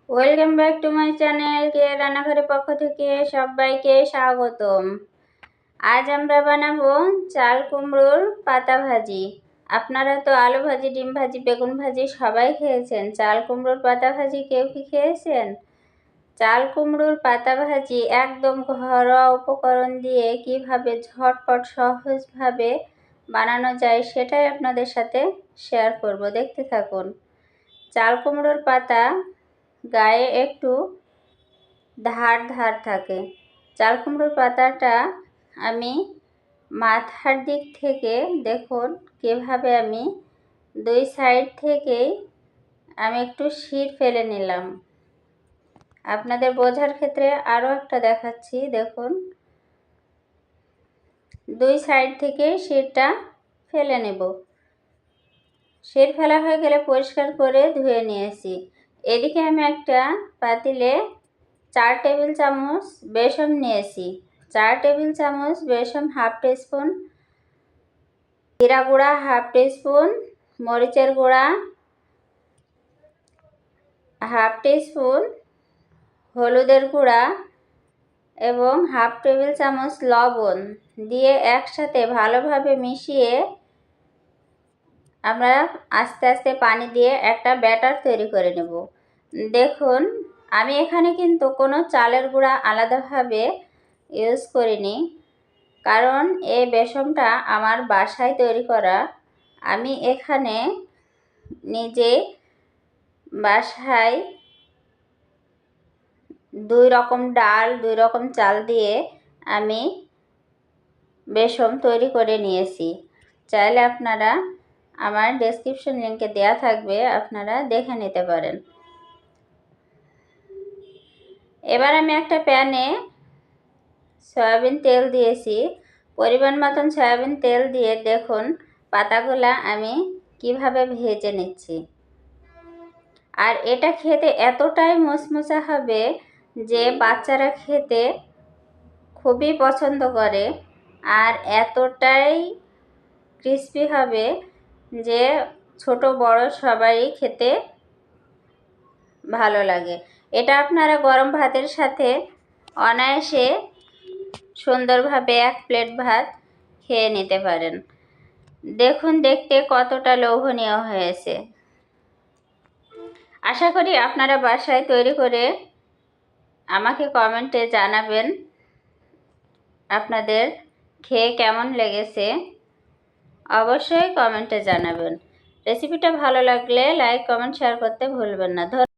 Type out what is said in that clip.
Welcome back to my channel কে রান্নাঘরের পক্ষ থেকে সবাইকে স্বাগতম। আজ আমরা বানাবো চাল কুমড়োর পাতা ভাজি। আপনারা তো আলু ভাজি, ডিম ভাজি, বেগুন ভাজি সবাই খেয়েছেন। চাল কুমড়োর পাতা ভাজি কেউ কি খেয়েছেন? চাল কুমড়োর পাতা ভাজি একদম ঘরোয়া উপকরণ দিয়ে কিভাবে ঝটপট সহজভাবে বানানো যায় সেটাই আপনাদের সাথে শেয়ার করব। দেখতে থাকুন। চাল কুমড়োর পাতা গায়ে একটু ধার ধার থাকে। চাল কুমড়োর পাতাটা আমি মাথার দিক থেকে দেখুন কিভাবে আমি দুই সাইড থেকেই আমি একটু শির ফেলে নিলাম। আপনাদের বোঝার ক্ষেত্রে আরও একটা দেখাচ্ছি, দেখুন দুই সাইড থেকে শিরটা ফেলে নেব। শির ফেলা হয়ে গেলে পরিষ্কার করে ধুয়ে নিয়েছি। এদিকে আমি একটা পাতিলে 4 টেবিল চামচ বেসন নিয়েছি। 4 টেবিল চামচ বেসন, হাফ টিস্পুন জিরা গুঁড়া, হাফ টিস্পুন মরিচের গুঁড়া, হাফ টিস্পুন হলুদের গুঁড়া এবং হাফ টেবিল চামচ লবণ দিয়ে একসাথে ভালোভাবে মিশিয়ে আমরা আস্তে আস্তে পানি দিয়ে একটা ব্যাটার তৈরি করে নেব। দেখুন আমি এখানে কিন্তু কোনো চালের গুঁড়া আলাদাভাবে ইউজ করিনি, কারণ এই বেসনটা আমার বাসায় তৈরি করা। আমি এখানে নিজে বাসায় 2 রকম ডাল, 2 রকম চাল দিয়ে আমি বেসন তৈরি করে নিয়েছি। চাইলে আপনারা আমার ডেসক্রিপশন লিঙ্কে দেওয়া থাকবে, আপনারা দেখে নিতে পারেন। এবার আমি একটা প্যানে সয়াবিন তেল দিয়েছি। পরিমাণ মতন সয়াবিন তেল দিয়ে দেখুন পাতাগুলা আমি কিভাবে ভেজে নিচ্ছি। আর এটা খেতে এতটাই মুচমুচে হবে যে বাচ্চারা খেতে খুবই পছন্দ করে, আর এতটাই ক্রিস্পি হবে যে ছোট বড় সবাই খেতে ভালো লাগে। এটা আপনারা গরম ভাতের সাথে অনায়াসে সুন্দরভাবে 1 প্লেট ভাত খেয়ে নিতে পারেন। দেখুন দেখতে কতটা লোভনীয় হয়েছে। আশা করি আপনারা বাসায় তৈরি করে আমাকে কমেন্টে জানাবেন আপনাদের খেয়ে কেমন লেগেছে। অবশ্যই কমেন্টে জানাবেন। রেসিপিটা ভালো লাগলে লাইক, কমেন্ট, শেয়ার করতে ভুলবেন না।